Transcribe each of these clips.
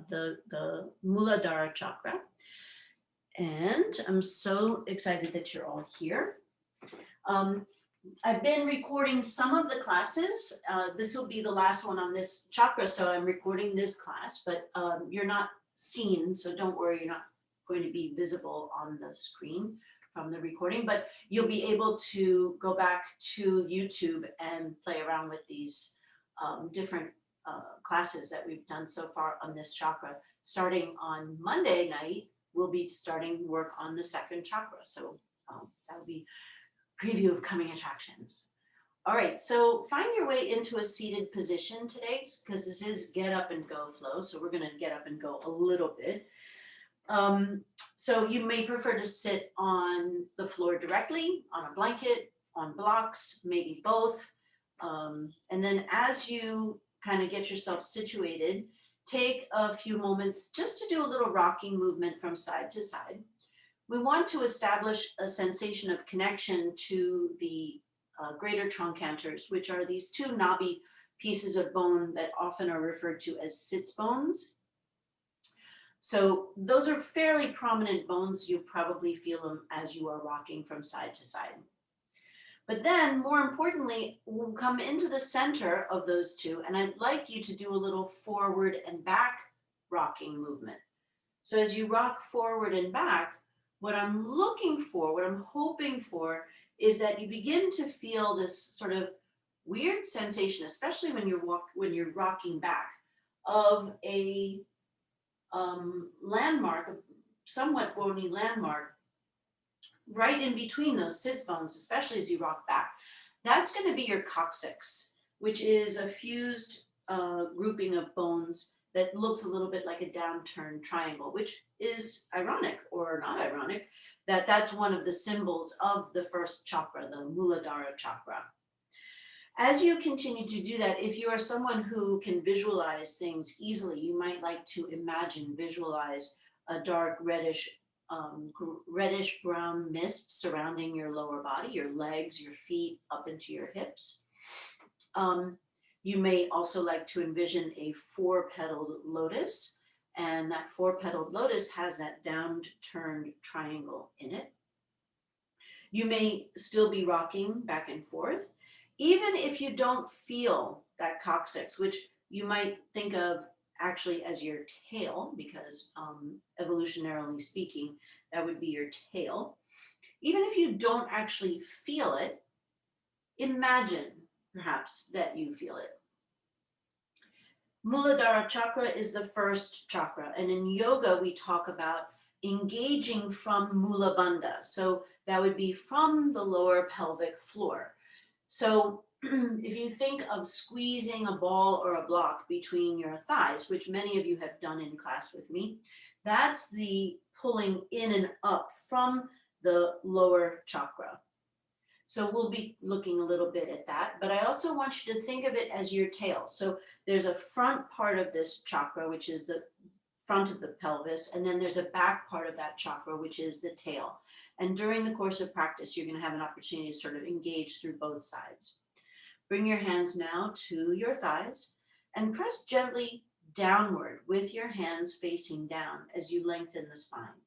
the Muladhara chakra. And I'm so excited that you're all here. Um, I've been recording some of the classes. This will be the last one on this chakra, so I'm recording this class, but you're not seen, so don't worry, you're not going to be visible on the screen from the recording, but you'll be able to go back to YouTube and play around with these different classes that we've done so far on this chakra. Starting on Monday night, we'll be starting work on the second chakra, so that will be preview of coming attractions. All right, so find your way into a seated position today because this is get up and go flow. So we're going to get up and go a little bit. So you may prefer to sit on the floor directly, on a blanket, on blocks, maybe both. And then as you kind of get yourself situated, take a few moments just to do a little rocking movement from side to side. We want to establish a sensation of connection to the greater troncanters, which are these two knobby pieces of bone that often are referred to as sits bones. So those are fairly prominent bones. You probably feel them as you are rocking from side to side. But then, more importantly, we'll come into the center of those two, and I'd like you to do a little forward and back rocking movement. So as you rock forward and back, what I'm looking for, what I'm hoping for, is that you begin to feel this sort of weird sensation, especially when you're rocking back, of a landmark, a somewhat bony landmark, right in between those sits bones, especially as you rock back. That's going to be your coccyx, which is a fused grouping of bones that looks a little bit like a downturned triangle, which is ironic or not ironic, that that's one of the symbols of the first chakra, the Muladhara chakra. As you continue to do that, if you are someone who can visualize things easily, you might like to visualize a dark reddish brown mist surrounding your lower body, your legs, your feet, up into your hips. You may also like to envision a 4-petaled lotus, and that 4-petaled lotus has that down-turned triangle in it. You may still be rocking back and forth, even if you don't feel that coccyx, which you might think of actually as your tail, because evolutionarily speaking, that would be your tail. Even if you don't actually feel it, imagine perhaps that you feel it. Muladhara chakra is the first chakra, and in yoga we talk about engaging from Mula Bandha. So that would be from the lower pelvic floor. So if you think of squeezing a ball or a block between your thighs, which many of you have done in class with me, that's the pulling in and up from the lower chakra. So we'll be looking a little bit at that, but I also want you to think of it as your tail. So there's a front part of this chakra, which is the front of the pelvis, and then there's a back part of that chakra, which is the tail. And during the course of practice, you're going to have an opportunity to sort of engage through both sides. Bring your hands now to your thighs and press gently downward with your hands facing down as you lengthen the spine.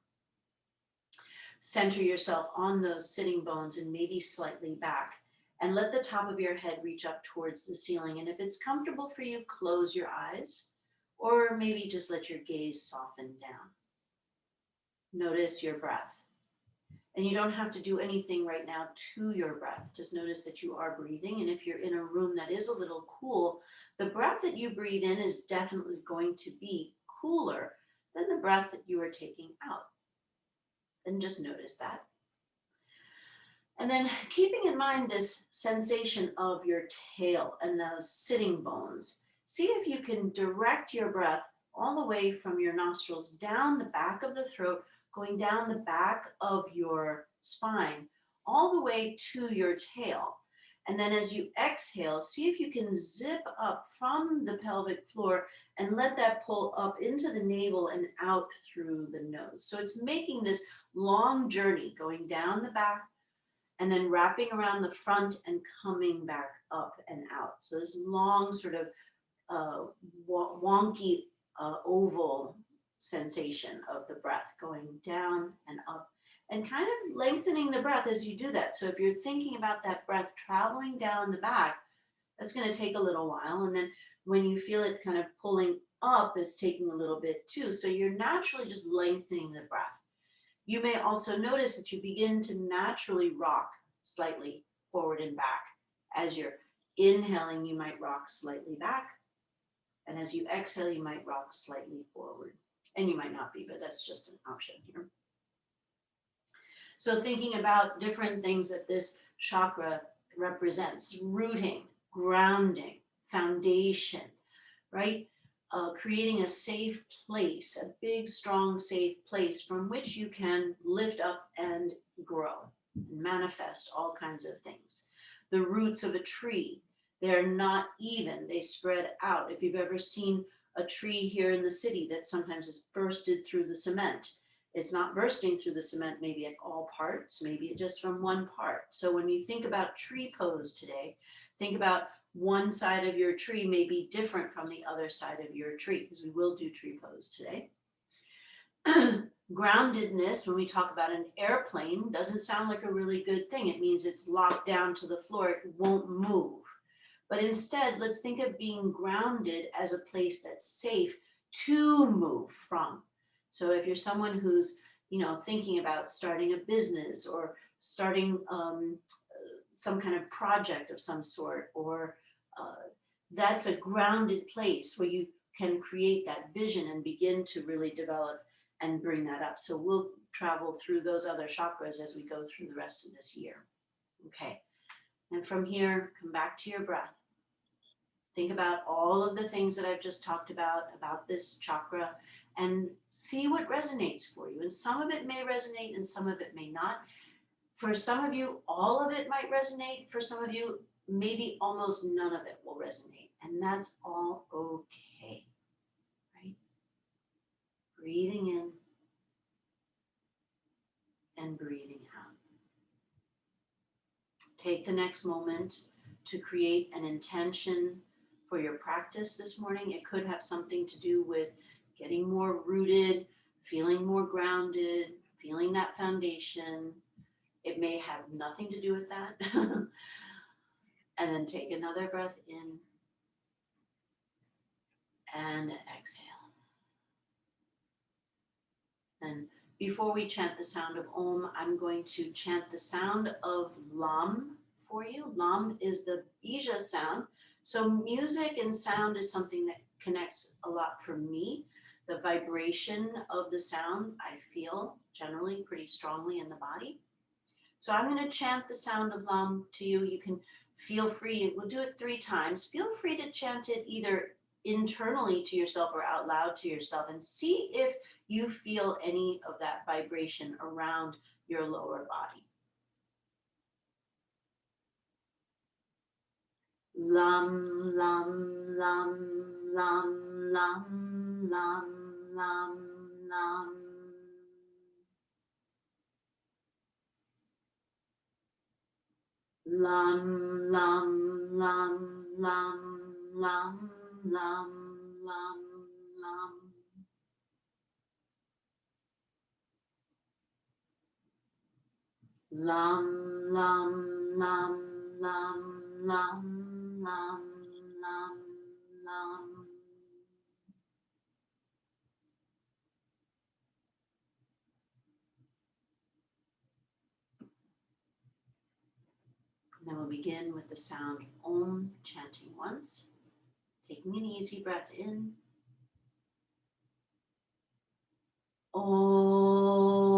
Center yourself on those sitting bones and maybe slightly back, and let the top of your head reach up towards the ceiling. And if it's comfortable for you, close your eyes, or maybe just let your gaze soften down. Notice your breath. And you don't have to do anything right now to your breath. Just notice that you are breathing. And if you're in a room that is a little cool, the breath that you breathe in is definitely going to be cooler than the breath that you are taking out. And just notice that. And then keeping in mind this sensation of your tail and those sitting bones, see if you can direct your breath all the way from your nostrils down the back of the throat, going down the back of your spine, all the way to your tail. And then as you exhale, see if you can zip up from the pelvic floor and let that pull up into the navel and out through the nose. So it's making this long journey going down the back and then wrapping around the front and coming back up and out. So this long sort of wonky oval sensation of the breath going down and up, and kind of lengthening the breath as you do that. So if you're thinking about that breath traveling down the back, that's going to take a little while. And then when you feel it kind of pulling up, it's taking a little bit too. So you're naturally just lengthening the breath. You may also notice that you begin to naturally rock slightly forward and back. As you're inhaling, you might rock slightly back. And as you exhale, you might rock slightly forward. And you might not be, but that's just an option here. So thinking about different things that this chakra represents: rooting, grounding, foundation, right? Creating a safe place, a big, strong, safe place from which you can lift up and grow, and manifest all kinds of things. The roots of a tree, they're not even, they spread out. If you've ever seen a tree here in the city that sometimes is bursted through the cement, it's not bursting through the cement maybe at all parts, maybe just from one part. So when you think about tree pose today, think about one side of your tree may be different from the other side of your tree, because we will do tree pose today. Groundedness, when we talk about an airplane, doesn't sound like a really good thing. It means it's locked down to the floor, it won't move. But instead, let's think of being grounded as a place that's safe to move from. So if you're someone who's, thinking about starting a business or starting some kind of project of some sort, or that's a grounded place where you can create that vision and begin to really develop and bring that up. So we'll travel through those other chakras as we go through the rest of this year. Okay. And from here, come back to your breath. Think about all of the things that I've just talked about this chakra, and see what resonates for you. And some of it may resonate and some of it may not. For some of you, all of it might resonate. For some of you, maybe almost none of it will resonate. And that's all okay, right? Breathing in and breathing out. Take the next moment to create an intention for your practice this morning. It could have something to do with getting more rooted, feeling more grounded, feeling that foundation. It may have nothing to do with that. And then take another breath in and exhale. And before we chant the sound of Om, I'm going to chant the sound of Lam for you. Lam is the Bija sound. So music and sound is something that connects a lot for me. The vibration of the sound I feel generally pretty strongly in the body. So I'm going to chant the sound of Lam to you. You can feel free, we'll do it 3 times. Feel free to chant it either internally to yourself or out loud to yourself, and see if you feel any of that vibration around your lower body. Lam, lam, lam, lam, lam, lam, lam, lam. Lam, lam, lam, lam, lam, lam, lam, lam. Lam, lam, lam, lam, lam, lam, lam, lam. Then we'll begin with the sound Om, chanting once, taking an easy breath in. Om.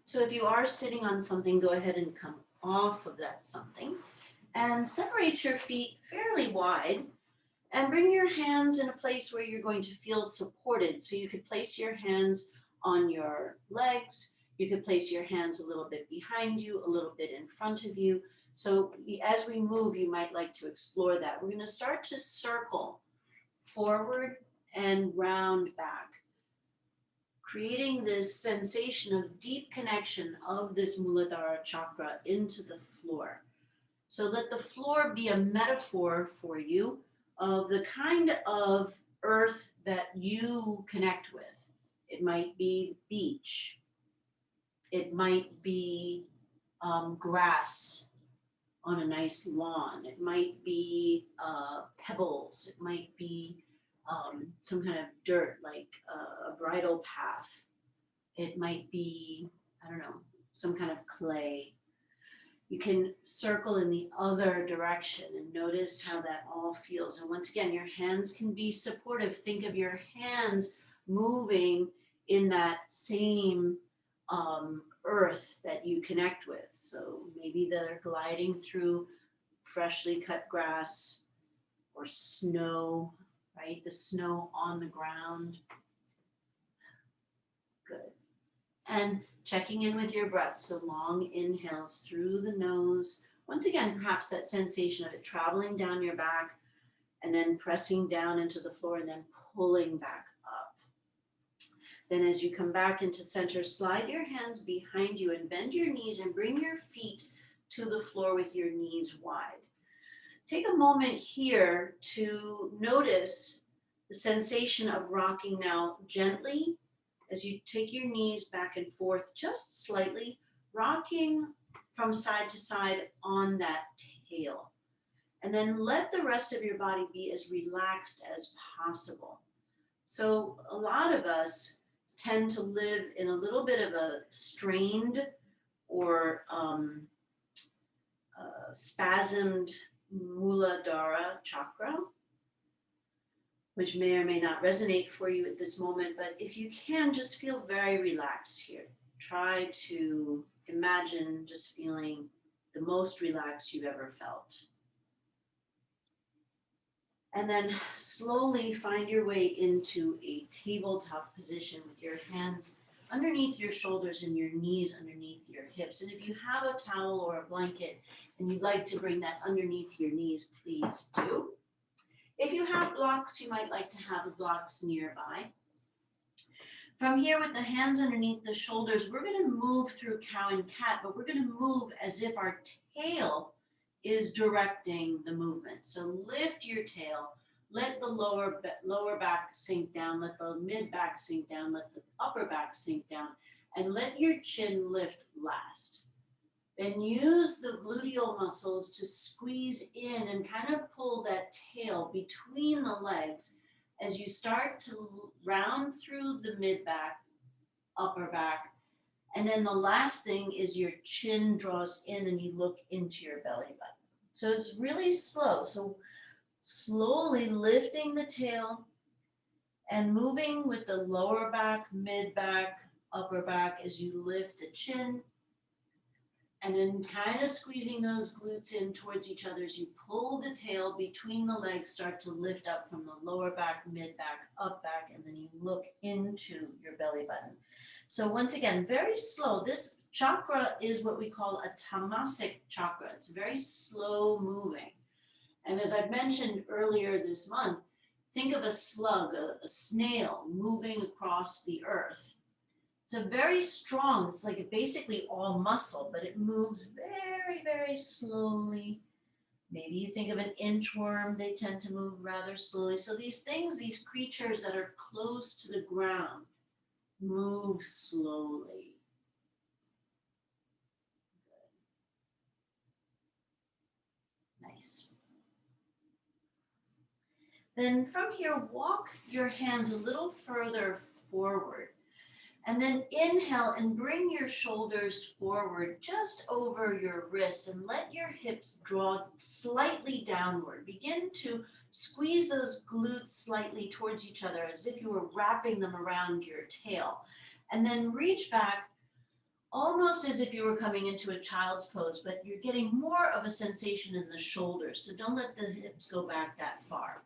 So if you are sitting on something, go ahead and come off of that something and separate your feet fairly wide. And bring your hands in a place where you're going to feel supported. So you could place your hands on your legs. You could place your hands a little bit behind you, a little bit in front of you. So as we move, you might like to explore that. We're going to start to circle forward and round back, creating this sensation of deep connection of this Muladhara chakra into the floor. So let the floor be a metaphor for you of the kind of earth that you connect with. It might be beach. It might be grass on a nice lawn. It might be pebbles. It might be some kind of dirt, like a bridle path. It might be, I don't know, some kind of clay. You can circle in the other direction and notice how that all feels. And once again, your hands can be supportive. Think of your hands moving in that same earth that you connect with. So maybe they're gliding through freshly cut grass or snow, right? The snow on the ground. Good. And checking in with your breath. So long inhales through the nose. Once again, perhaps that sensation of it traveling down your back and then pressing down into the floor and then pulling back up. Then as you come back into center, slide your hands behind you and bend your knees and bring your feet to the floor with your knees wide. Take a moment here to notice the sensation of rocking now gently as you take your knees back and forth just slightly, rocking from side to side on that tail. And then let the rest of your body be as relaxed as possible. So a lot of us tend to live in a little bit of a strained or spasmed Muladhara chakra, which may or may not resonate for you at this moment, but if you can, just feel very relaxed here. Try to imagine just feeling the most relaxed you've ever felt. And then slowly find your way into a tabletop position with your hands underneath your shoulders and your knees underneath your hips. And if you have a towel or a blanket and you'd like to bring that underneath your knees, please do. If you have blocks, you might like to have the blocks nearby. From here, with the hands underneath the shoulders, we're going to move through cow and cat, but we're going to move as if our tail is directing the movement. So lift your tail, let the lower back sink down, let the mid back sink down, let the upper back sink down, and let your chin lift last. Then use the gluteal muscles to squeeze in and kind of pull that tail between the legs as you start to round through the mid back, upper back. And then the last thing is your chin draws in and you look into your belly button. So it's really slow. So slowly lifting the tail and moving with the lower back, mid back, upper back as you lift the chin. And then kind of squeezing those glutes in towards each other as you pull the tail between the legs, start to lift up from the lower back, mid back, up back, and then you look into your belly button. So once again, very slow. This chakra is what we call a tamasic chakra. It's very slow moving. And as I've mentioned earlier this month, think of a slug, a snail moving across the earth. It's a very strong, it's like basically all muscle, but it moves very, very slowly. Maybe you think of an inchworm, they tend to move rather slowly. So these things, these creatures that are close to the ground, move slowly. Good. Nice. Then from here, walk your hands a little further forward. And then inhale and bring your shoulders forward just over your wrists and let your hips draw slightly downward. Begin to squeeze those glutes slightly towards each other as if you were wrapping them around your tail. And then reach back almost as if you were coming into a child's pose, but you're getting more of a sensation in the shoulders. So don't let the hips go back that far.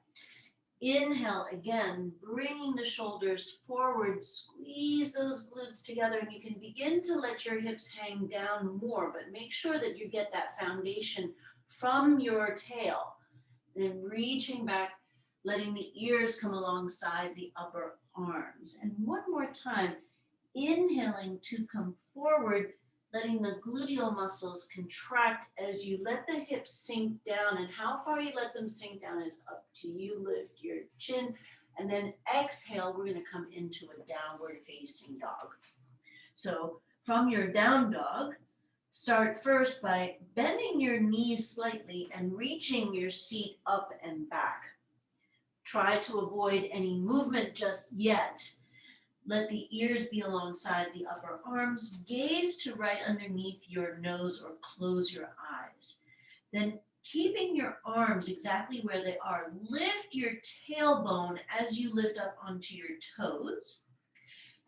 Inhale again, bringing the shoulders forward, squeeze those glutes together, and you can begin to let your hips hang down more, but make sure that you get that foundation from your tail. And then reaching back, letting the ears come alongside the upper arms. And one more time, inhaling to come forward, letting the gluteal muscles contract as you let the hips sink down. And how far you let them sink down is up to you. Lift your chin. And then exhale, we're going to come into a downward facing dog. So from your down dog, start first by bending your knees slightly and reaching your seat up and back. Try to avoid any movement just yet. Let the ears be alongside the upper arms. Gaze to right underneath your nose or close your eyes. Then keeping your arms exactly where they are, lift your tailbone as you lift up onto your toes.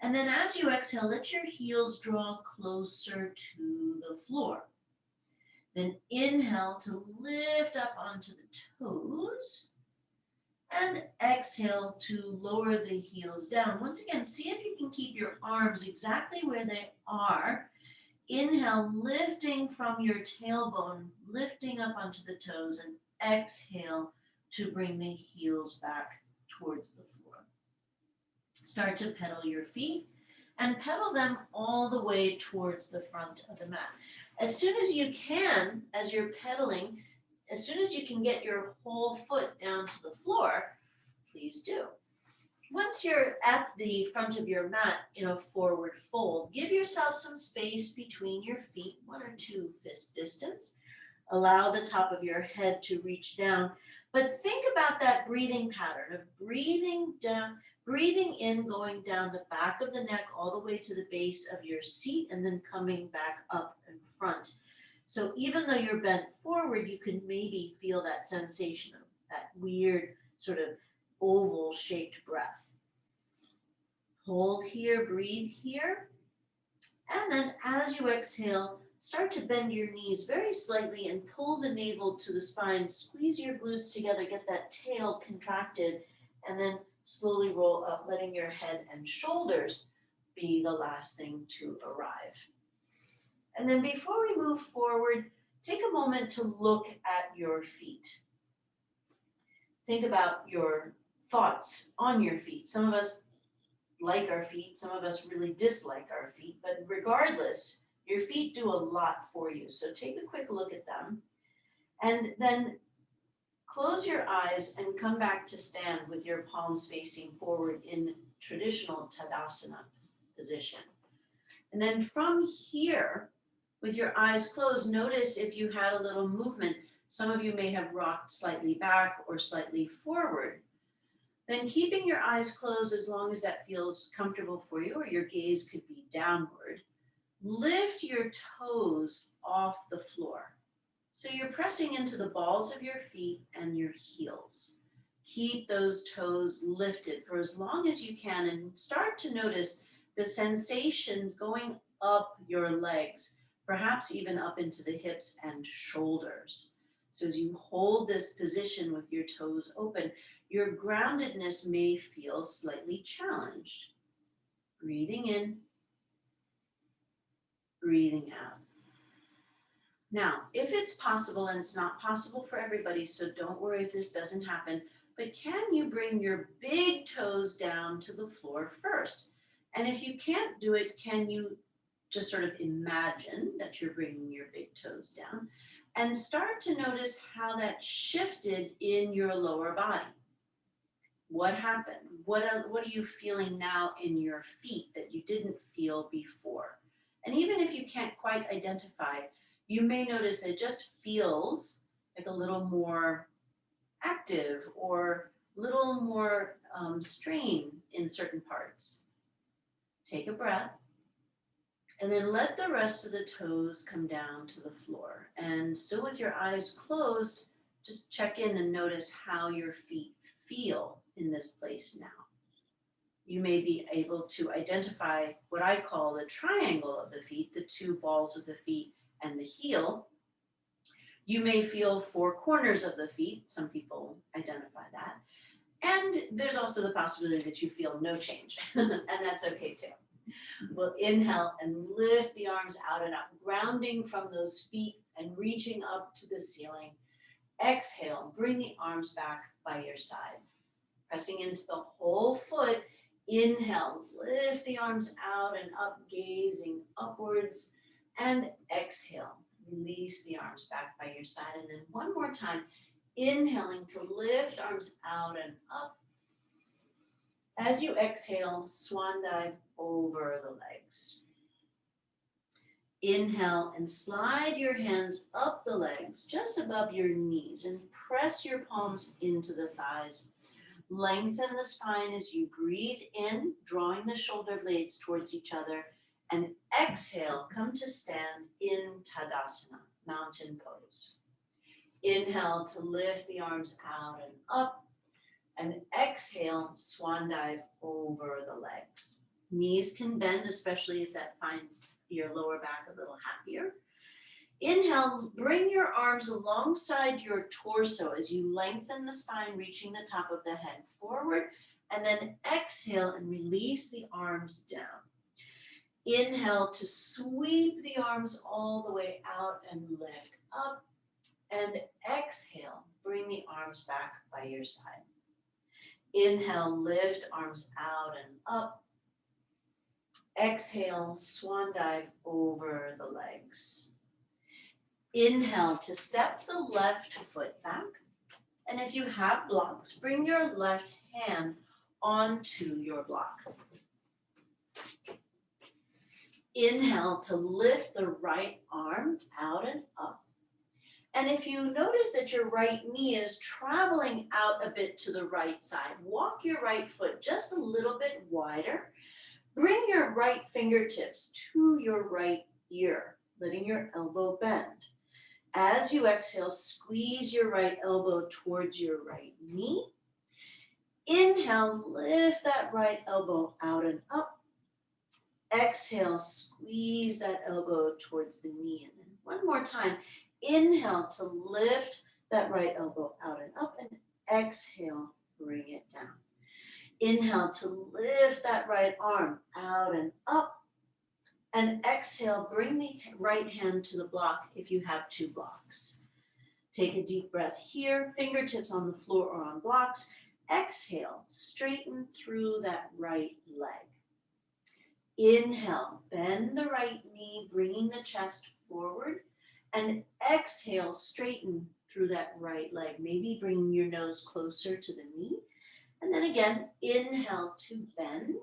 And then as you exhale, let your heels draw closer to the floor. Then inhale to lift up onto the toes. And exhale to lower the heels down. Once again, see if you can keep your arms exactly where they are. Inhale, lifting from your tailbone, lifting up onto the toes, and exhale to bring the heels back towards the floor. Start to pedal your feet and pedal them all the way towards the front of the mat. As soon as you can, as you're pedaling, as soon as you can get your whole foot down to the floor, please do. Once you're at the front of your mat in a forward fold, give yourself some space between your feet, 1 or 2 fist distance. Allow the top of your head to reach down, but think about that breathing pattern of breathing down, breathing in, going down the back of the neck all the way to the base of your seat, and then coming back up in front. So even though you're bent forward, you can maybe feel that sensation of that weird sort of oval shaped breath. Hold here, breathe here. And then as you exhale, start to bend your knees very slightly and pull the navel to the spine. Squeeze your glutes together, get that tail contracted, and then slowly roll up, letting your head and shoulders be the last thing to arrive. And then before we move forward, take a moment to look at your feet. Think about your thoughts on your feet. Some of us like our feet, some of us really dislike our feet, but regardless, your feet do a lot for you. So take a quick look at them and then close your eyes and come back to stand with your palms facing forward in traditional Tadasana position. And then from here, with your eyes closed, notice if you had a little movement. Some of you may have rocked slightly back or slightly forward. Then keeping your eyes closed as long as that feels comfortable for you, or your gaze could be downward, lift your toes off the floor. So you're pressing into the balls of your feet and your heels. Keep those toes lifted for as long as you can and start to notice the sensation going up your legs, perhaps even up into the hips and shoulders. So as you hold this position with your toes open, your groundedness may feel slightly challenged. Breathing in, breathing out. Now, if it's possible, and it's not possible for everybody, so don't worry if this doesn't happen, but can you bring your big toes down to the floor first? And if you can't do it, can you just sort of imagine that you're bringing your big toes down and start to notice how that shifted in your lower body? What happened? What are you feeling now in your feet that you didn't feel before? And even if you can't quite identify, you may notice that it just feels like a little more active or a little more strain in certain parts. Take a breath and then let the rest of the toes come down to the floor. And still with your eyes closed, just check in and notice how your feet feel in this place now. You may be able to identify what I call the triangle of the feet, the 2 balls of the feet and the heel. You may feel 4 corners of the feet. Some people identify that. And there's also the possibility that you feel no change, and that's okay too. We'll inhale and lift the arms out and up, grounding from those feet and reaching up to the ceiling. Exhale, bring the arms back by your side. Pressing into the whole foot, Inhale, lift the arms out and up, gazing upwards. And exhale, release the arms back by your side. And then one more time, inhaling to lift arms out and up. As you exhale, swan dive over the legs. Inhale and slide your hands up the legs, just above your knees, and press your palms into the thighs. Lengthen the spine as you breathe in, drawing the shoulder blades towards each other. And exhale, come to stand in Tadasana, mountain pose. Inhale to lift the arms out and up. And exhale, swan dive over the legs. Knees can bend, especially if that finds your lower back a little happier. Inhale, bring your arms alongside your torso as you lengthen the spine, reaching the top of the head forward. And then exhale and release the arms down. Inhale to sweep the arms all the way out and lift up. And exhale, bring the arms back by your side. Inhale, lift arms out and up. Exhale, swan dive over the legs. Inhale to step the left foot back. And if you have blocks, bring your left hand onto your block. Inhale to lift the right arm out and up. And if you notice that your right knee is traveling out a bit to the right side, walk your right foot just a little bit wider. Bring your right fingertips to your right ear, letting your elbow bend. As you exhale, squeeze your right elbow towards your right knee. Inhale, lift that right elbow out and up. Exhale, squeeze that elbow towards the knee. And then one more time, inhale to lift that right elbow out and up, and exhale, bring it down. Inhale to lift that right arm out and up, and exhale, bring the right hand to the block if you have two blocks. Take a deep breath here, fingertips on the floor or on blocks. Exhale, straighten through that right leg. Inhale, bend the right knee, bringing the chest forward. And exhale, straighten through that right leg, maybe bringing your nose closer to the knee. And then again, inhale to bend.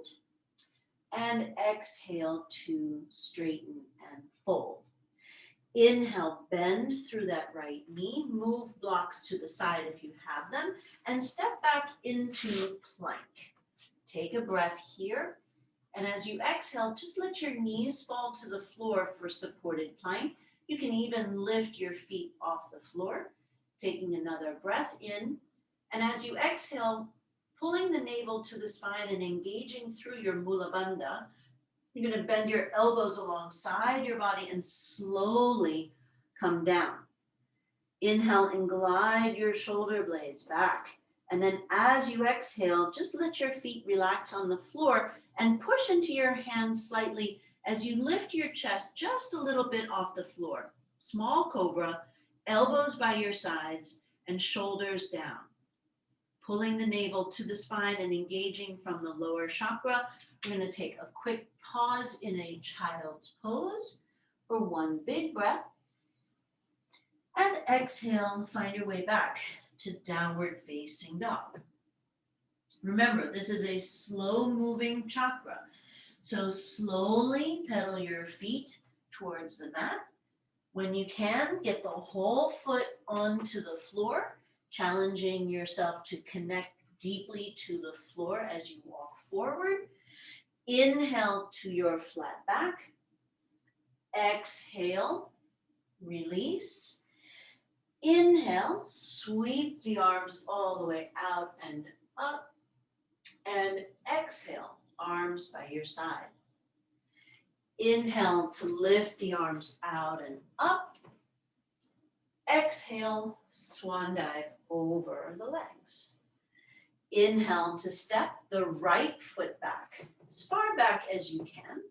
And exhale to straighten and fold. Inhale, bend through that right knee, move blocks to the side if you have them, and step back into plank. Take a breath here, and as you exhale, just let your knees fall to the floor for supported plank. You can even lift your feet off the floor, taking another breath in, and as you exhale, pulling the navel to the spine and engaging through your Muladhara. You're going to bend your elbows alongside your body and slowly come down. Inhale and glide your shoulder blades back. And then as you exhale, just let your feet relax on the floor and push into your hands slightly as you lift your chest just a little bit off the floor. Small cobra, elbows by your sides and shoulders down. Pulling the navel to the spine and engaging from the lower chakra. We're going to take a quick pause in a child's pose for one big breath. And exhale, find your way back to downward facing dog. Remember, this is a slow moving chakra. So slowly pedal your feet towards the mat. When you can, get the whole foot onto the floor, challenging yourself to connect deeply to the floor as you walk forward. Inhale to your flat back. Exhale, release. Inhale, sweep the arms all the way out and up. And exhale, arms by your side. Inhale to lift the arms out and up. Exhale, swan dive over the legs. Inhale to step the right foot back, as far back as you can.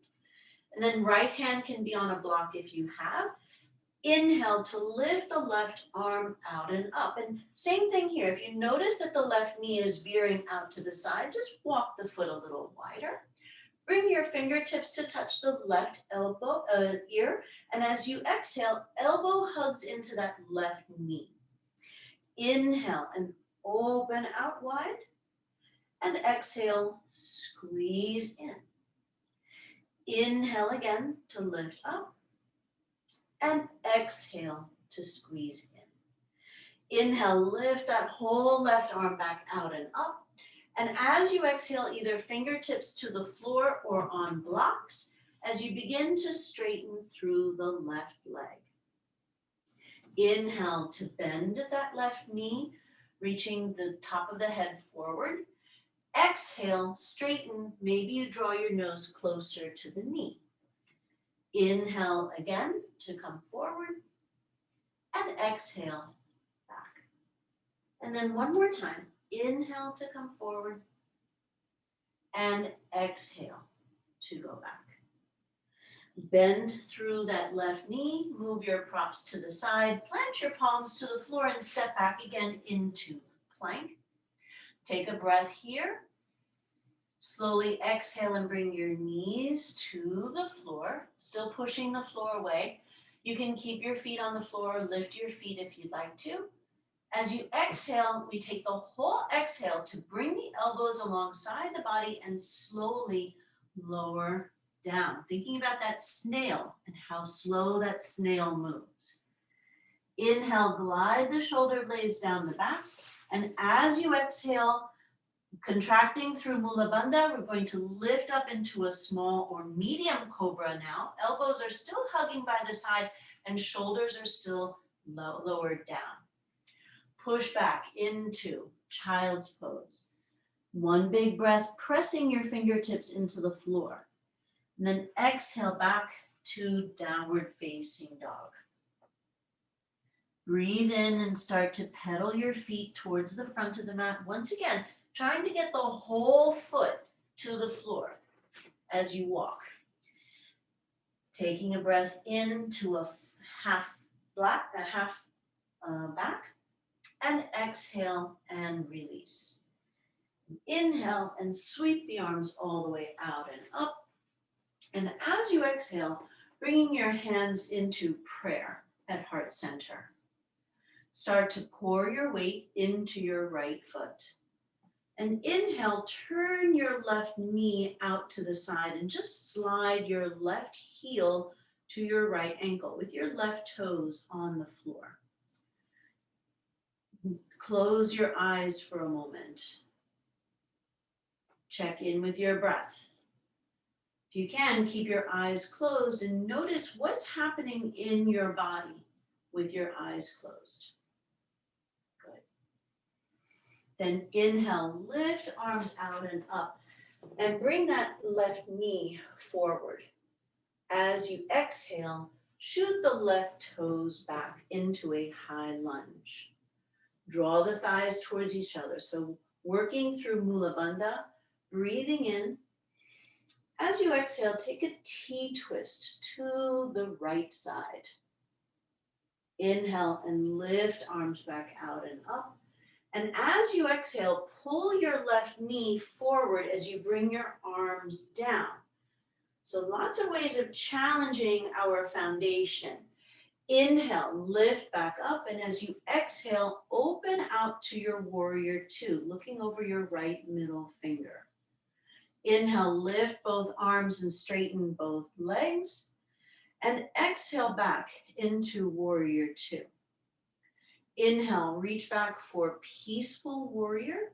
And then right hand can be on a block if you have. Inhale to lift the left arm out and up. And same thing here. If you notice that the left knee is veering out to the side, just walk the foot a little wider. Bring your fingertips to touch the left elbow, ear. And as you exhale, elbow hugs into that left knee. Inhale and open out wide. And exhale, squeeze in. Inhale again to lift up. And exhale to squeeze in. Inhale, lift that whole left arm back out and up. And as you exhale, either fingertips to the floor or on blocks as you begin to straighten through the left leg. Inhale to bend that left knee, reaching the top of the head forward. Exhale, straighten. Maybe you draw your nose closer to the knee. Inhale again to come forward. And exhale back. And then one more time. Inhale to come forward. And exhale to go back. Bend through that left knee. Move your props to the side. Plant your palms to the floor and step back again into plank. Take a breath here. Slowly exhale and bring your knees to the floor, still pushing the floor away. You can keep your feet on the floor, lift your feet if you'd like to. As you exhale, we take the whole exhale to bring the elbows alongside the body and slowly lower down. Thinking about that snail and how slow that snail moves. Inhale, glide the shoulder blades down the back. And as you exhale, contracting through Mula Bandha, we're going to lift up into a small or medium cobra now. Elbows are still hugging by the side and shoulders are still lowered down. Push back into child's pose. One big breath, pressing your fingertips into the floor. And then exhale back to downward facing dog. Breathe in and start to pedal your feet towards the front of the mat. Once again, trying to get the whole foot to the floor as you walk. Taking a breath into a half back, and exhale and release. Inhale and sweep the arms all the way out and up. And as you exhale, bringing your hands into prayer at heart center. Start to pour your weight into your right foot. And inhale, turn your left knee out to the side and just slide your left heel to your right ankle with your left toes on the floor. Close your eyes for a moment. Check in with your breath. If you can, keep your eyes closed and notice what's happening in your body with your eyes closed. Good. Then inhale, lift arms out and up and bring that left knee forward. As you exhale, shoot the left toes back into a high lunge. Draw the thighs towards each other. So working through Mula Bandha, breathing in. As you exhale, take a T-twist to the right side. Inhale and lift arms back out and up. And as you exhale, pull your left knee forward as you bring your arms down. So lots of ways of challenging our foundation. Inhale, lift back up, and as you exhale, open out to your warrior two, looking over your right middle finger. Inhale, lift both arms and straighten both legs, and exhale back into warrior two. Inhale, reach back for peaceful warrior.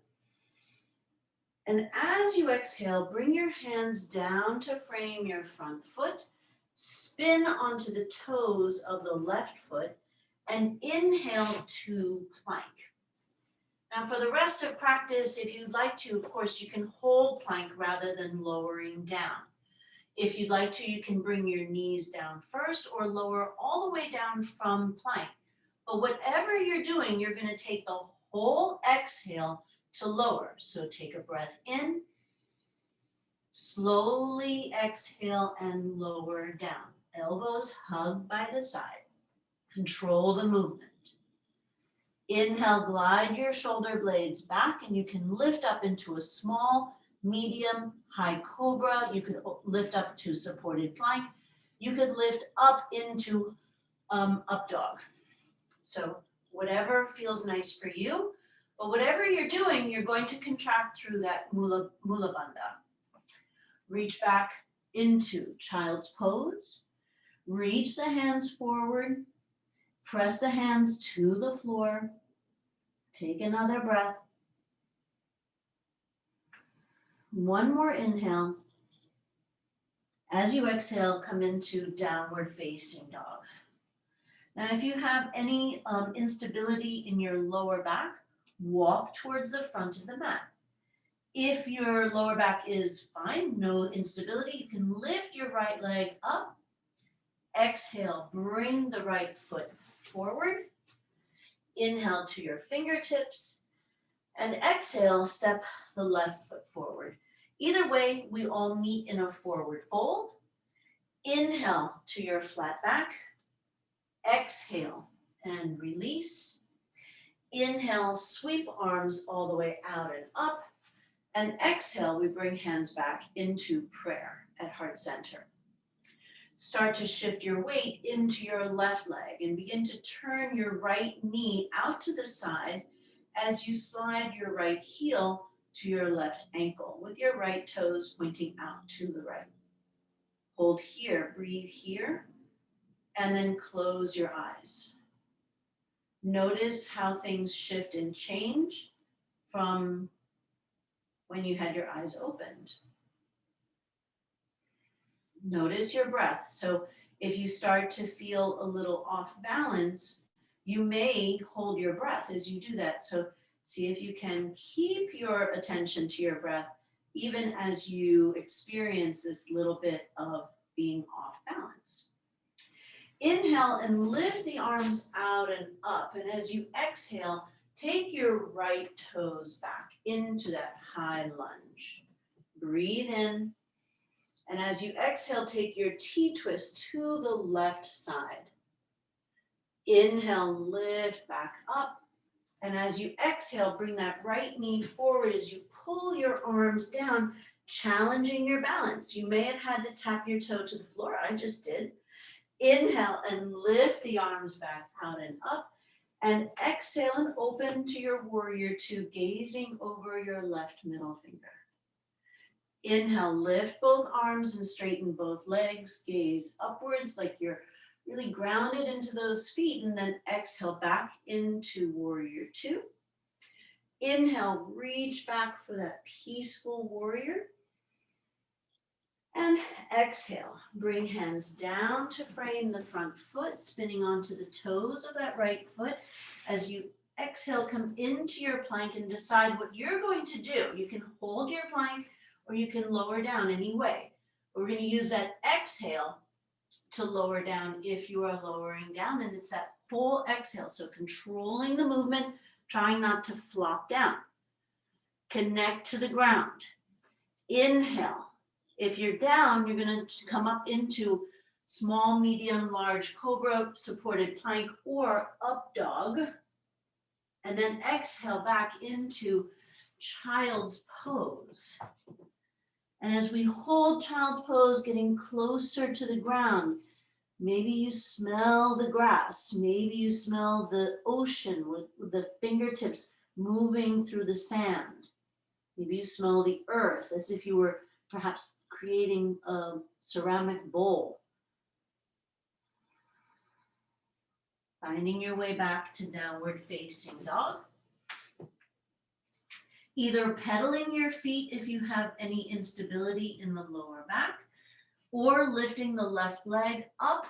And as you exhale, bring your hands down to frame your front foot. Spin onto the toes of the left foot and inhale to plank. Now for the rest of practice, if you'd like to, of course, you can hold plank rather than lowering down. If you'd like to, you can bring your knees down first or lower all the way down from plank. But whatever you're doing, you're going to take the whole exhale to lower. So take a breath in. Slowly exhale and lower down. Elbows hug by the side. Control the movement. Inhale, glide your shoulder blades back, and you can lift up into a small, medium, high cobra. You could lift up to supported plank. You could lift up into up dog. So whatever feels nice for you, but whatever you're doing, you're going to contract through that mula bandha. Reach back into child's pose. Reach the hands forward. Press the hands to the floor. Take another breath. One more inhale. As you exhale, come into downward facing dog. Now, if you have any instability in your lower back, walk towards the front of the mat. If your lower back is fine, no instability, you can lift your right leg up. Exhale, bring the right foot forward. Inhale to your fingertips. And exhale, step the left foot forward. Either way, we all meet in a forward fold. Inhale to your flat back. Exhale and release. Inhale, sweep arms all the way out and up. And exhale, we bring hands back into prayer at heart center. Start to shift your weight into your left leg and begin to turn your right knee out to the side as you slide your right heel to your left ankle with your right toes pointing out to the right. Hold here, breathe here, and then close your eyes. Notice how things shift and change from when you had your eyes opened. Notice your breath. So if you start to feel a little off balance, you may hold your breath as you do that. So see if you can keep your attention to your breath even as you experience this little bit of being off balance. Inhale and lift the arms out and up. And as you exhale, take your right toes back into that high lunge. Breathe in. And as you exhale, take your T-twist to the left side. Inhale, lift back up. And as you exhale, bring that right knee forward as you pull your arms down, challenging your balance. You may have had to tap your toe to the floor. I just did. Inhale and lift the arms back out and up. And exhale and open to your warrior two, gazing over your left middle finger. Inhale, lift both arms and straighten both legs. Gaze upwards like you're really grounded into those feet. And then exhale back into warrior two. Inhale, reach back for that peaceful warrior. And exhale, bring hands down to frame the front foot, spinning onto the toes of that right foot. As you exhale, come into your plank and decide what you're going to do. You can hold your plank or you can lower down any way. We're going to use that exhale to lower down if you are lowering down, and it's that whole exhale. So controlling the movement, trying not to flop down. Connect to the ground. Inhale. If you're down, you're going to come up into small, medium, large cobra, supported plank, or up dog. And then exhale back into child's pose. And as we hold child's pose, getting closer to the ground, maybe you smell the grass, maybe you smell the ocean with the fingertips moving through the sand. Maybe you smell the earth as if you were perhaps creating a ceramic bowl. Finding your way back to downward facing dog. Either pedaling your feet if you have any instability in the lower back, or lifting the left leg up.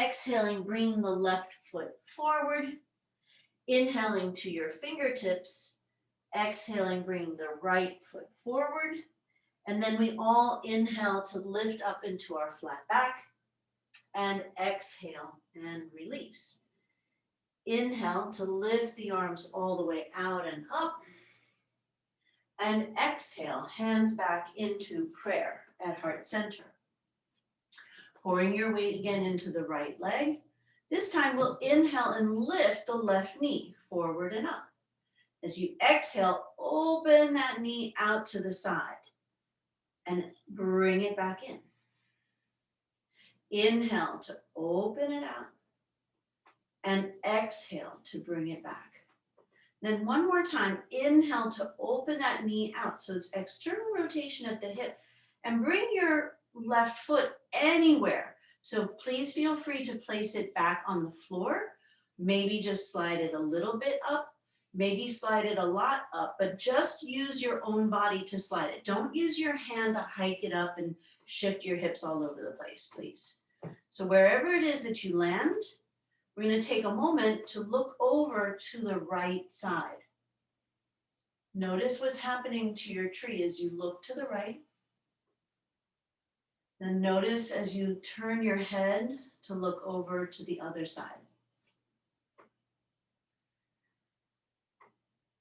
Exhaling, bringing the left foot forward. Inhaling to your fingertips. Exhaling, bringing the right foot forward. And then we all inhale to lift up into our flat back. And exhale and release. Inhale to lift the arms all the way out and up. And exhale, hands back into prayer at heart center. Pouring your weight again into the right leg. This time we'll inhale and lift the left knee forward and up. As you exhale, open that knee out to the side and bring it back in. Inhale to open it out and exhale to bring it back. Then one more time, inhale to open that knee out. So it's external rotation at the hip, and bring your left foot anywhere. So please feel free to place it back on the floor. Maybe just slide it a little bit up, maybe slide it a lot up, but just use your own body to slide it. Don't use your hand to hike it up and shift your hips all over the place, please. So wherever it is that you land, we're going to take a moment to look over to the right side. Notice what's happening to your tree as you look to the right. Then notice as you turn your head to look over to the other side.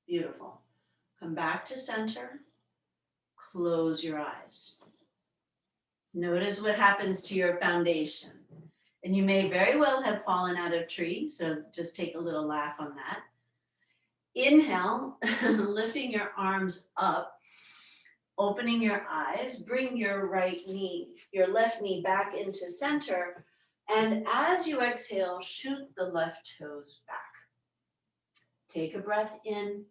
Beautiful. Come back to center. Close your eyes. Notice what happens to your foundation. And you may very well have fallen out of tree, so just take a little laugh on that. Inhale, lifting your arms up, opening your eyes, bring your left knee back into center, and as you exhale, shoot the left toes back. Take a breath in.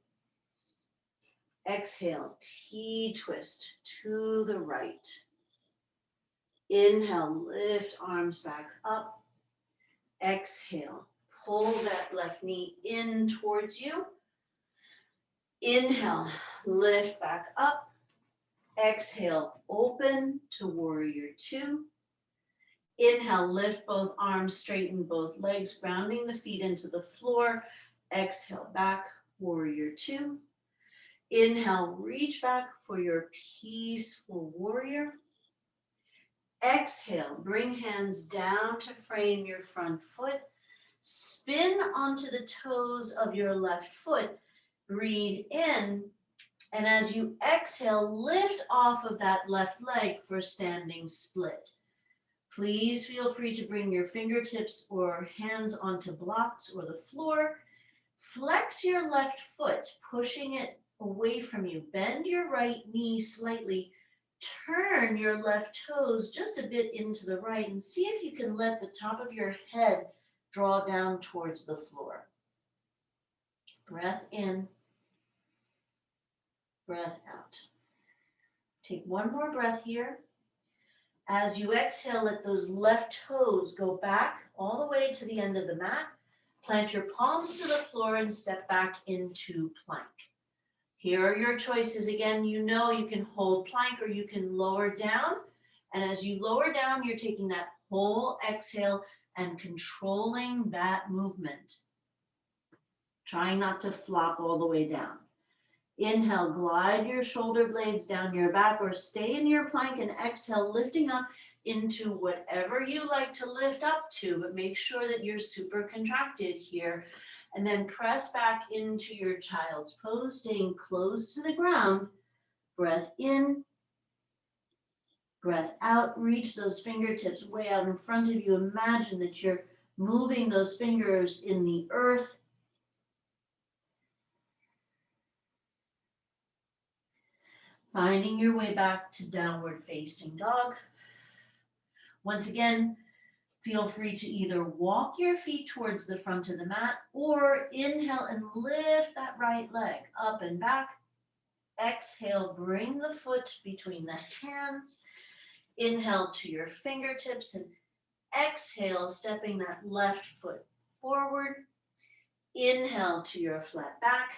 Exhale, T-twist to the right. Inhale, lift arms back up. Exhale, pull that left knee in towards you. Inhale, lift back up. Exhale, open to warrior two. Inhale, lift both arms, straighten both legs, grounding the feet into the floor. Exhale, back, warrior two. Inhale, reach back for your peaceful warrior. Exhale, bring hands down to frame your front foot. Spin onto the toes of your left foot. Breathe in. And as you exhale, lift off of that left leg for standing split. Please feel free to bring your fingertips or hands onto blocks or the floor. Flex your left foot, pushing it away from you. Bend your right knee slightly. Turn your left toes just a bit into the right and see if you can let the top of your head draw down towards the floor. Breath in, breath out. Take one more breath here. As you exhale, let those left toes go back all the way to the end of the mat. Plant your palms to the floor and step back into plank. Here are your choices. Again, you know you can hold plank or you can lower down. And as you lower down, you're taking that whole exhale and controlling that movement. Trying not to flop all the way down. Inhale, glide your shoulder blades down your back or stay in your plank, and exhale, lifting up into whatever you like to lift up to, but make sure that you're super contracted here. And then press back into your child's pose, staying close to the ground. Breath in, breath out. Reach those fingertips way out in front of you. Imagine that you're moving those fingers in the earth. Finding your way back to downward facing dog. Once again, feel free to either walk your feet towards the front of the mat or inhale and lift that right leg up and back. Exhale, bring the foot between the hands. Inhale to your fingertips and exhale, stepping that left foot forward. Inhale to your flat back.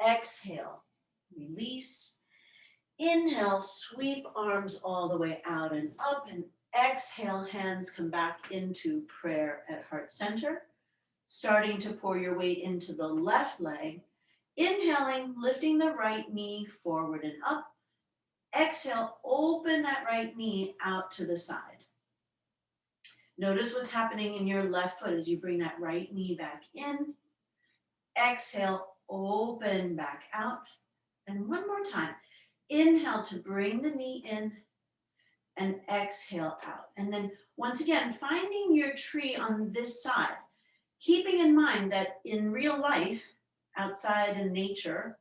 Exhale, release. Inhale, sweep arms all the way out and up, and exhale, hands come back into prayer at heart center. Starting to pour your weight into the left leg. Inhaling, lifting the right knee forward and up. Exhale, open that right knee out to the side. Notice what's happening in your left foot as you bring that right knee back in. Exhale, open back out. And one more time. Inhale to bring the knee in and exhale out. And then Once again, finding your tree on this side, keeping in mind that in real life, outside in nature,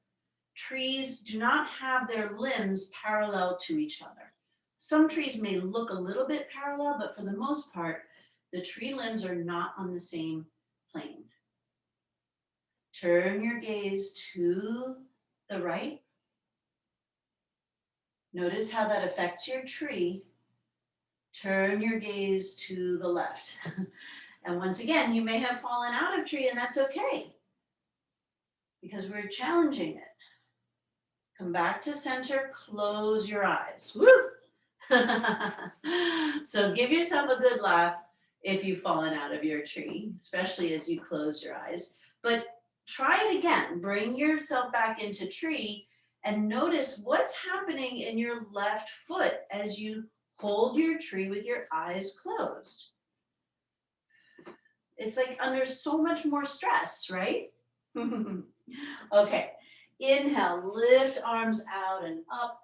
trees do not have their limbs parallel to each other. Some trees may look a little bit parallel, but for the most part, the tree limbs are not on the same plane. Turn your gaze to the right. Notice how that affects your tree. Turn your gaze to the left. And once again, you may have fallen out of tree, and that's okay, because we're challenging it. Come back to center, close your eyes. Woo! So give yourself a good laugh if you've fallen out of your tree, especially as you close your eyes. But try it again. Bring yourself back into tree and notice what's happening in your left foot as you hold your tree with your eyes closed. It's like under so much more stress, right? Okay, inhale, lift arms out and up.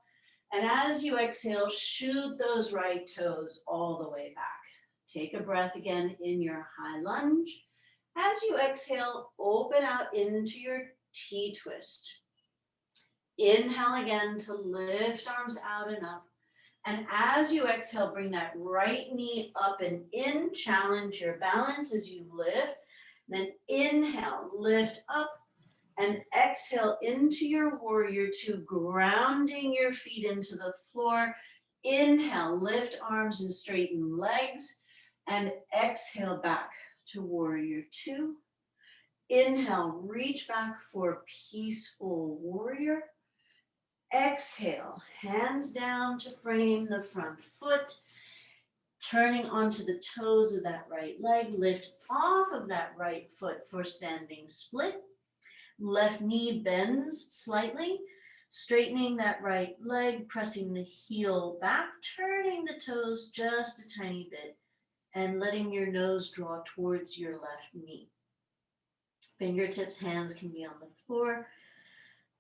And as you exhale, shoot those right toes all the way back. Take a breath again in your high lunge. As you exhale, open out into your T-twist. Inhale again to lift arms out and up. And as you exhale, bring that right knee up and in. Challenge your balance as you lift. Then inhale, lift up. And exhale into your warrior two, grounding your feet into the floor. Inhale, lift arms and straighten legs. And exhale back to warrior two. Inhale, reach back for peaceful warrior. Exhale, hands down to frame the front foot. Turning onto the toes of that right leg. Lift off of that right foot for standing split. Left knee bends slightly, straightening that right leg, pressing the heel back, turning the toes just a tiny bit, and letting your nose draw towards your left knee. Fingertips, hands can be on the floor.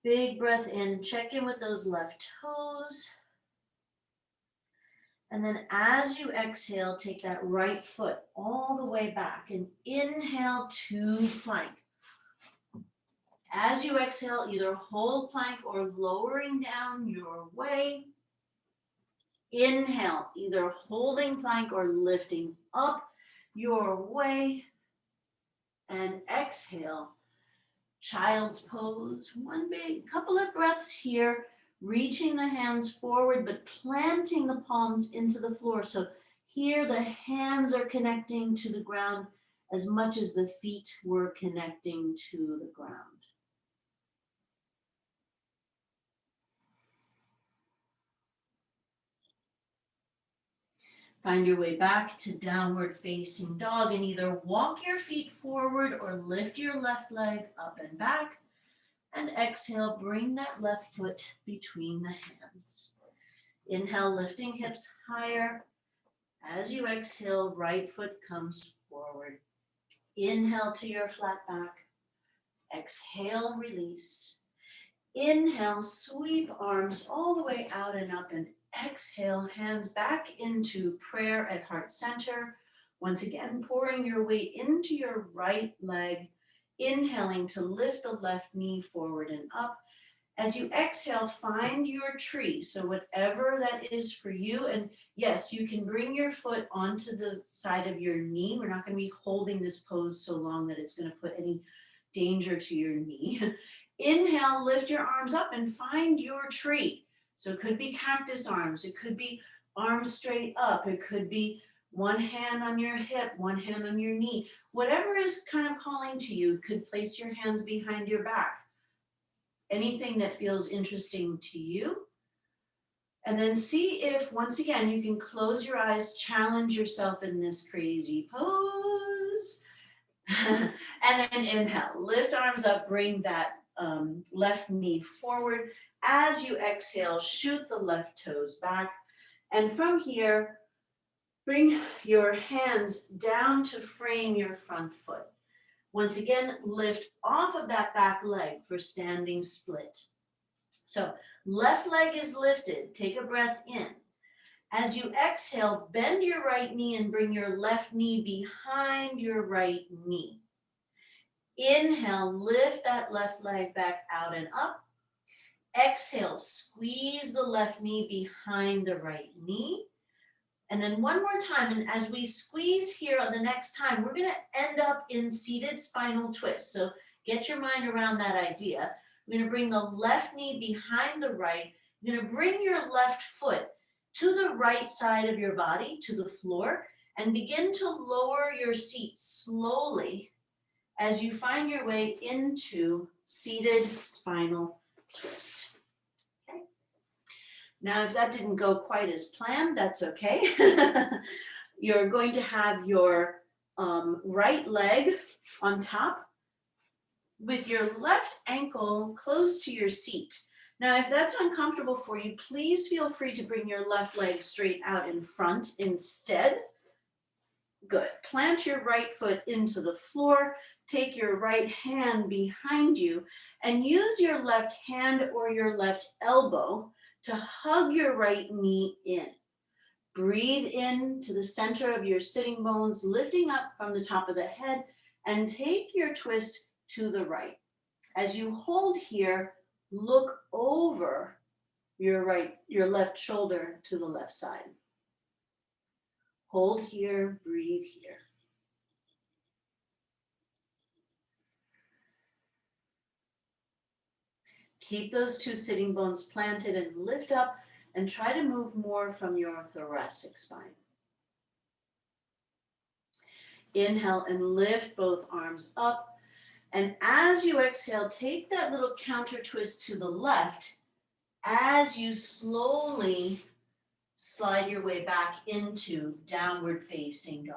Big breath in, check in with those left toes. And then as you exhale, take that right foot all the way back and inhale to plank. As you exhale, either hold plank or lowering down your way. Inhale, either holding plank or lifting up your way. And exhale, child's pose. One big couple of breaths here, reaching the hands forward, but planting the palms into the floor. So here the hands are connecting to the ground as much as the feet were connecting to the ground. Find your way back to downward facing dog and either walk your feet forward or lift your left leg up and back. And exhale, bring that left foot between the hands. Inhale, lifting hips higher. As you exhale, right foot comes forward. Inhale to your flat back. Exhale, release. Inhale, sweep arms all the way out and up, and exhale, hands back into prayer at heart center. Once again, pouring your weight into your right leg, inhaling to lift the left knee forward and up. As you exhale, find your tree. So whatever that is for you, and yes, you can bring your foot onto the side of your knee. We're not going to be holding this pose so long that it's going to put any danger to your knee. Inhale, lift your arms up and find your tree. So it could be cactus arms. It could be arms straight up. It could be one hand on your hip, one hand on your knee. Whatever is kind of calling to you, could place your hands behind your back. Anything that feels interesting to you. And then see if, once again, you can close your eyes, challenge yourself in this crazy pose. And then inhale, lift arms up, bring that left knee forward. As you exhale, shoot the left toes back. And from here, bring your hands down to frame your front foot. Once again, lift off of that back leg for standing split. So left leg is lifted. Take a breath in. As you exhale, bend your right knee and bring your left knee behind your right knee. Inhale, lift that left leg back out and up. Exhale, squeeze the left knee behind the right knee. And then one more time, and as we squeeze here on the next time, we're gonna end up in seated spinal twist. So get your mind around that idea. We're gonna bring the left knee behind the right. You're gonna bring your left foot to the right side of your body, to the floor, and begin to lower your seat slowly as you find your way into seated spinal twist. Okay. Now, if that didn't go quite as planned, that's okay. You're going to have your right leg on top with your left ankle close to your seat. Now, if that's uncomfortable for you, please feel free to bring your left leg straight out in front instead. Good. Plant your right foot into the floor. Take your right hand behind you and use your left hand or your left elbow to hug your right knee in. Breathe in to the center of your sitting bones, lifting up from the top of the head, and take your twist to the right. As you hold here, look over your left shoulder to the left side. Hold here, breathe here. Keep those two sitting bones planted and lift up and try to move more from your thoracic spine. Inhale and lift both arms up. And as you exhale, take that little counter twist to the left as you slowly slide your way back into downward facing dog.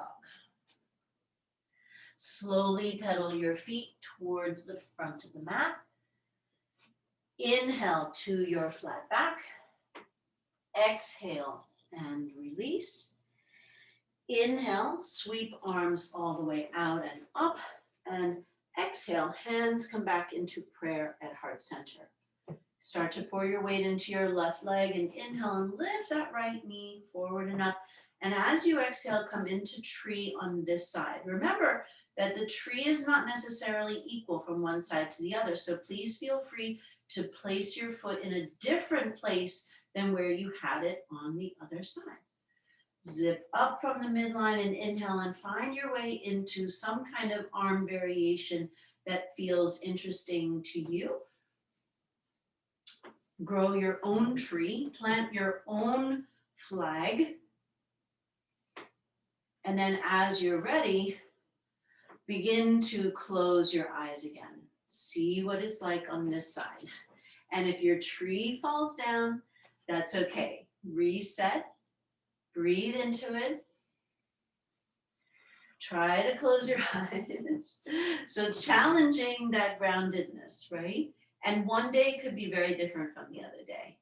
Slowly pedal your feet towards the front of the mat. Inhale to your flat back. Exhale and release. Inhale, sweep arms all the way out and up. And exhale, hands come back into prayer at heart center. Start to pour your weight into your left leg and inhale and lift that right knee forward and up. And as you exhale, come into tree on this side. Remember that the tree is not necessarily equal from one side to the other. So please feel free to place your foot in a different place than where you had it on the other side. Zip up from the midline and inhale and find your way into some kind of arm variation that feels interesting to you. Grow your own tree, plant your own flag. And then as you're ready, begin to close your eyes again. See what it's like on this side. And if your tree falls down, that's okay. Reset, breathe into it. Try to close your eyes. So challenging that groundedness, right? And one day could be very different from the other day.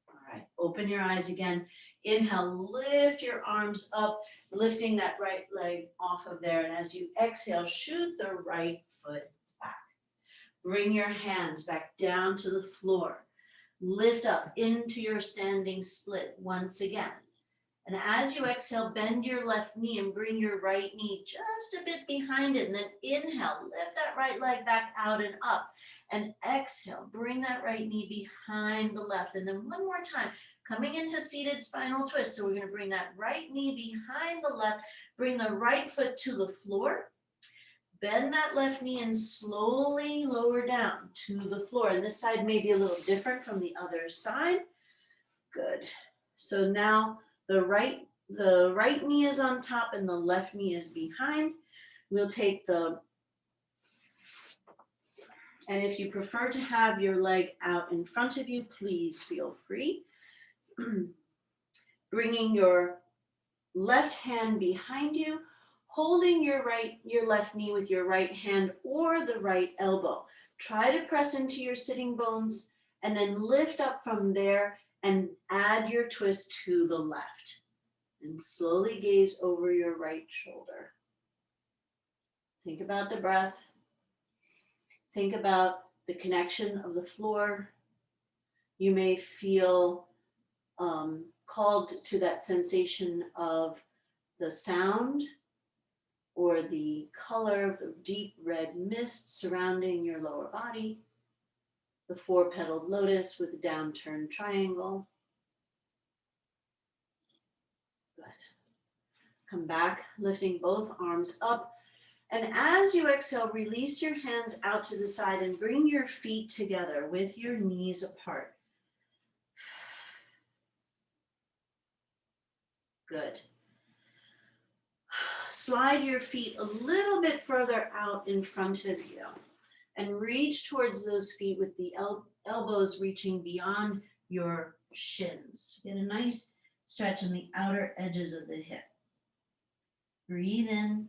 All right, open your eyes again. Inhale, lift your arms up, lifting that right leg off of there. And as you exhale, shoot the right foot back. Bring your hands back down to the floor. Lift up into your standing split once again. And as you exhale, bend your left knee and bring your right knee just a bit behind it. And then inhale, lift that right leg back out and up. And exhale, bring that right knee behind the left. And then one more time, coming into seated spinal twist. So we're going to bring that right knee behind the left, bring the right foot to the floor. Bend that left knee and slowly lower down to the floor. And this side may be a little different from the other side. Good. So now the right knee is on top and the left knee is behind. We'll take and if you prefer to have your leg out in front of you, please feel free. Bringing your left hand behind you, holding your left knee with your right hand or the right elbow. Try to press into your sitting bones and then lift up from there and add your twist to the left. And slowly gaze over your right shoulder. Think about the breath. Think about the connection of the floor. You may feel called to that sensation of the sound or the color of the deep red mist surrounding your lower body, the four-petaled lotus with the downturned triangle. Good. Come back, lifting both arms up. And as you exhale, release your hands out to the side and bring your feet together with your knees apart. Good. Slide your feet a little bit further out in front of you and reach towards those feet with the elbows reaching beyond your shins. Get a nice stretch on the outer edges of the hip. Breathe in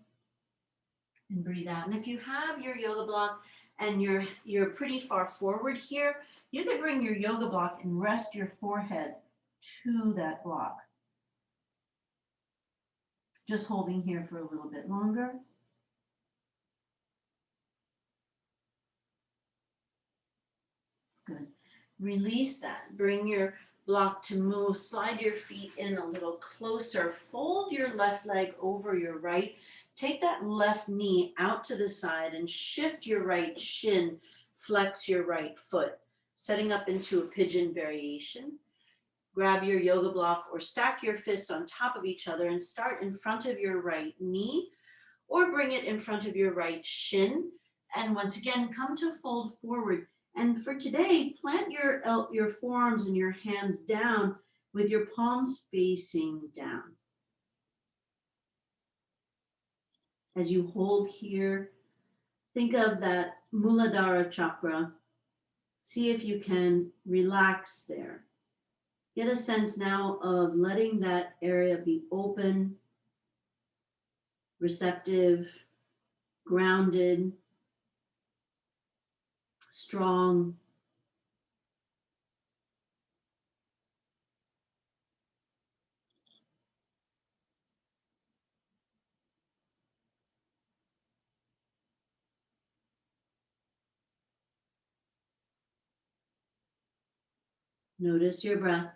and breathe out. And if you have your yoga block and you're pretty far forward here, you could bring your yoga block and rest your forehead to that block. Just holding here for a little bit longer. Good. Release that. Bring your block to move. Slide your feet in a little closer. Fold your left leg over your right. Take that left knee out to the side and shift your right shin. Flex your right foot, setting up into a pigeon variation. Grab your yoga block or stack your fists on top of each other and start in front of your right knee or bring it in front of your right shin. And once again, come to fold forward. And for today, plant your forearms and your hands down with your palms facing down. As you hold here, think of that Muladhara chakra. See if you can relax there. Get a sense now of letting that area be open, receptive, grounded, strong. Notice your breath.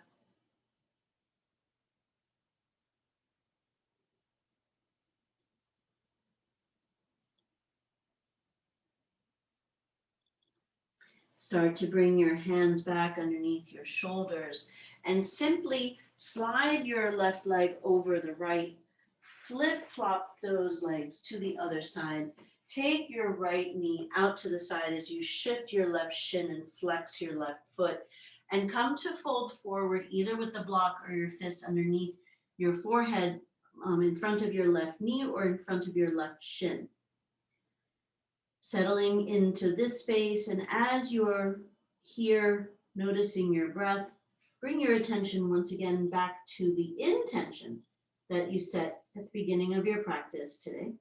Start to bring your hands back underneath your shoulders and simply slide your left leg over the right. Flip-flop those legs to the other side. Take your right knee out to the side as you shift your left shin and flex your left foot. And come to fold forward either with the block or your fists underneath your forehead, in front of your left knee or in front of your left shin. Settling into this space, and as you're here noticing your breath, bring your attention once again back to the intention that you set at the beginning of your practice today.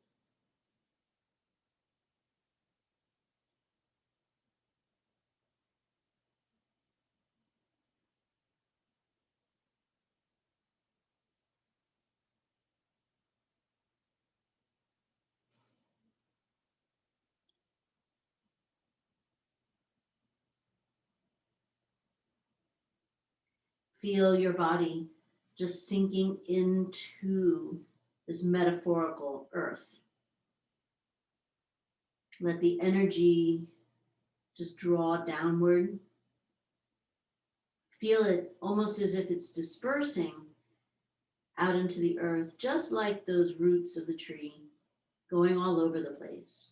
Feel your body just sinking into this metaphorical earth. Let the energy just draw downward. Feel it almost as if it's dispersing out into the earth, just like those roots of the tree going all over the place.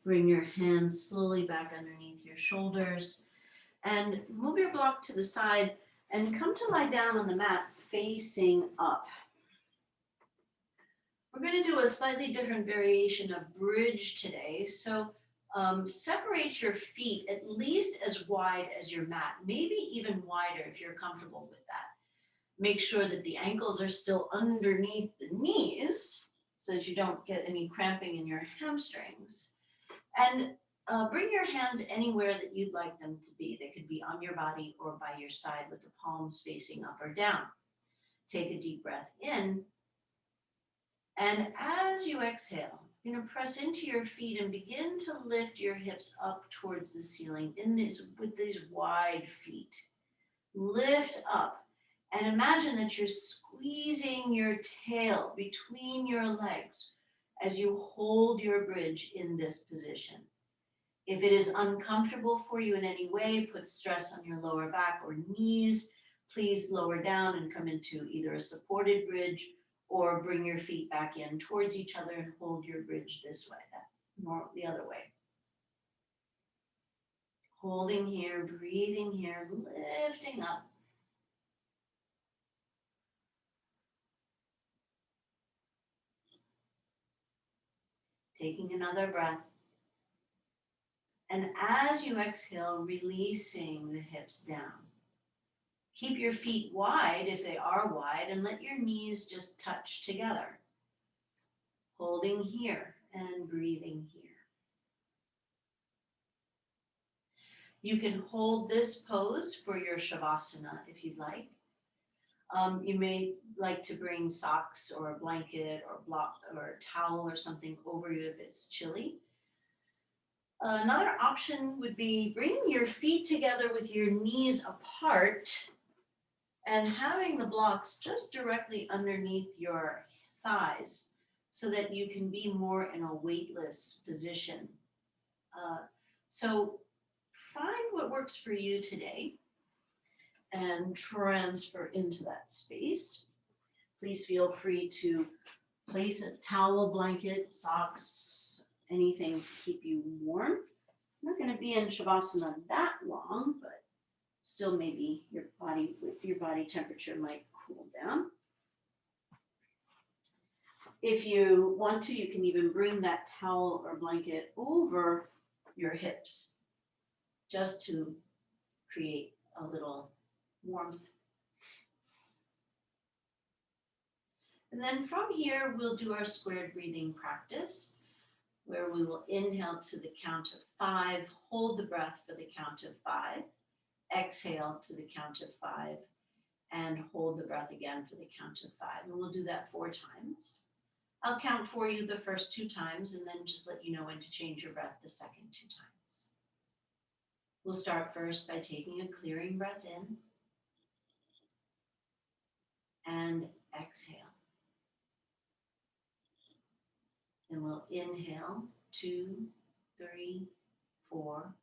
Bring your hands slowly back underneath your shoulders and move your block to the side and come to lie down on the mat facing up. We're going to do a slightly different variation of bridge today. So separate your feet at least as wide as your mat, maybe even wider if you're comfortable with that. Make sure that the ankles are still underneath the knees so that you don't get any cramping in your hamstrings. And bring your hands anywhere that you'd like them to be. They could be on your body or by your side with the palms facing up or down. Take a deep breath in And as you exhale, you're going to press into your feet and begin to lift your hips up towards the ceiling with these wide feet. Lift up and imagine that you're squeezing your tail between your legs as you hold your bridge in this position. If it is uncomfortable for you in any way, put stress on your lower back or knees, please lower down and come into either a supported bridge or bring your feet back in towards each other and hold your bridge this way, the other way. Holding here, breathing here, lifting up. Taking another breath. And as you exhale, releasing the hips down. Keep your feet wide if they are wide and let your knees just touch together. Holding here and breathing here. You can hold this pose for your Shavasana if you'd like. You may like to bring socks or a blanket or a towel or something over you if it's chilly. Another option would be bringing your feet together with your knees apart and having the blocks just directly underneath your thighs so that you can be more in a weightless position. So find what works for you today and transfer into that space. Please feel free to place a towel, blanket, socks, anything to keep you warm. You're not going to be in Shavasana that long, but still maybe your body temperature might cool down. If you want to, you can even bring that towel or blanket over your hips just to create a little warmth. And then from here, we'll do our squared breathing practice, where we will inhale to the count of 5, hold the breath for the count of 5, exhale to the count of 5, and hold the breath again for the count of 5. And we'll do that 4 times. I'll count for you the first 2 times and then just let you know when to change your breath the second 2 times. We'll start first by taking a clearing breath in and exhale. And we'll inhale 2, 3, 4,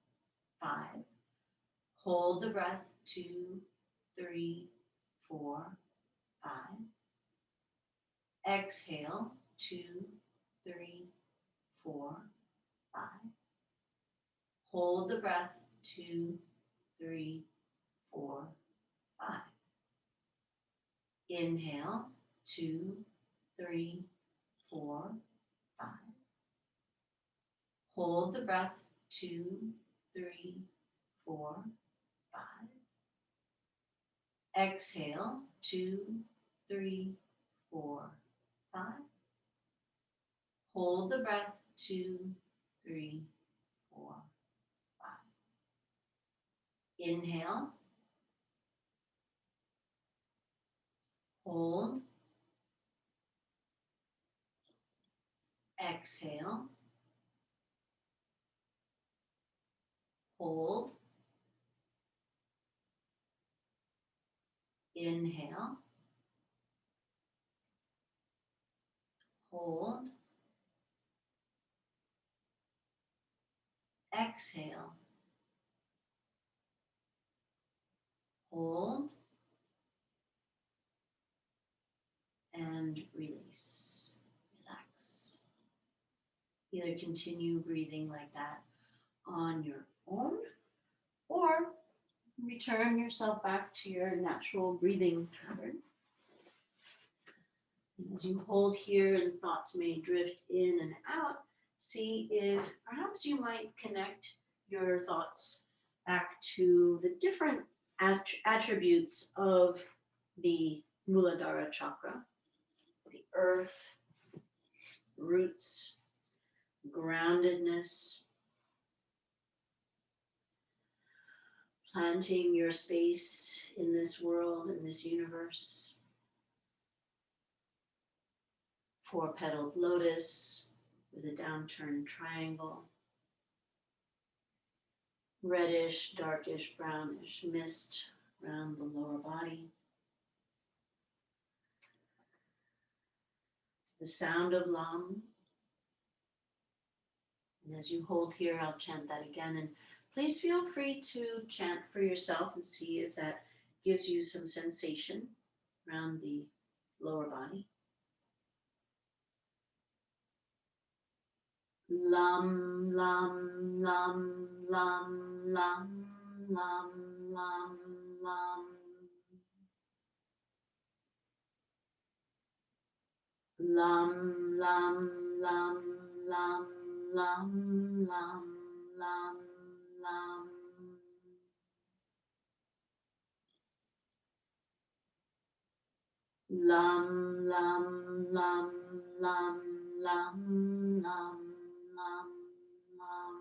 5. Hold the breath 2, 3, 4, 5. Exhale 2, 3, 4, 5. Hold the breath 2, 3, 4, 5. Inhale 2, 3, 4, 5. Hold the breath 2, 3, 4, 5. Exhale 2, 3, 4, 5. Hold the breath 2, 3, 4, 5. Inhale. Hold. Exhale. Hold. Inhale. Hold. Exhale. Hold. And release. Relax. Either continue breathing like that on your own or return yourself back to your natural breathing pattern. As you hold here and thoughts may drift in and out, see if perhaps you might connect your thoughts back to the different attributes of the Muladhara chakra, the earth, roots, groundedness, planting your space in this world, in this universe. four-petaled lotus with a downturned triangle, reddish, darkish, brownish mist around the lower body. The sound of Lam. And as you hold here, I'll chant that again. And please feel free to chant for yourself and see if that gives you some sensation around the lower body. Lam, lam, lam, lam, lam, lam, lam, lam. Lam, lam, lam, lam, lam, lam, lam, lam. Lam, lam, lam, lam, lam, lam, lam, lam.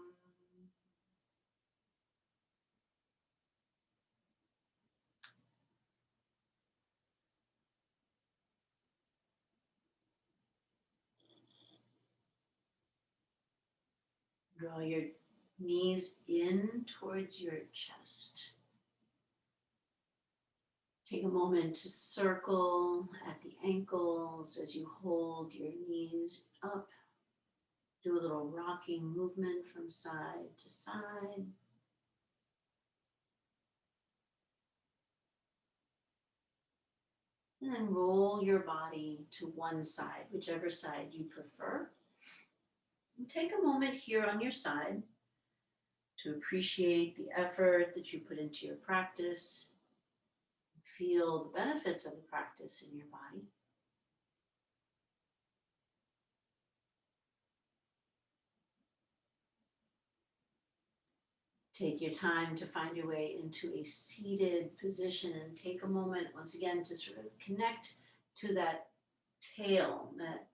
Draw your knees in towards your chest. Take a moment to circle at the ankles as you hold your knees up. Do a little rocking movement from side to side. And then roll your body to one side, whichever side you prefer. And take a moment here on your side to appreciate the effort that you put into your practice. Feel the benefits of the practice in your body. Take your time to find your way into a seated position and take a moment once again to sort of connect to that tail, that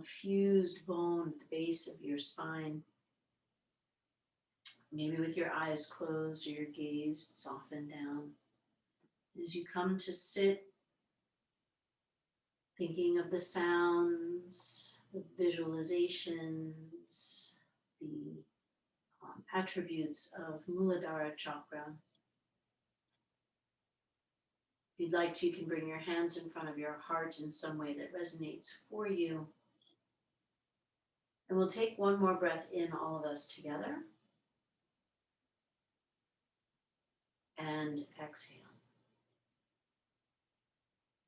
fused bone at the base of your spine. Maybe with your eyes closed or your gaze softened down. As you come to sit, thinking of the sounds, the visualizations, the attributes of Muladhara chakra. If you'd like to, you can bring your hands in front of your heart in some way that resonates for you. And we'll take one more breath in, all of us together. And exhale.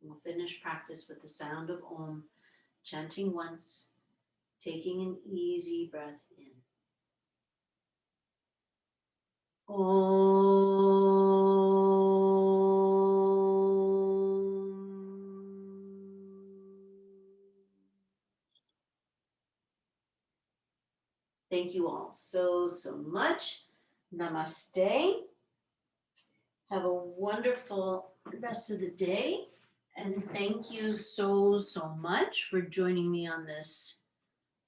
We'll finish practice with the sound of Om, chanting once, taking an easy breath in. Thank you all so much. Namaste. Have a wonderful rest of the day. And thank you so much for joining me on this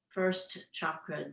first chakra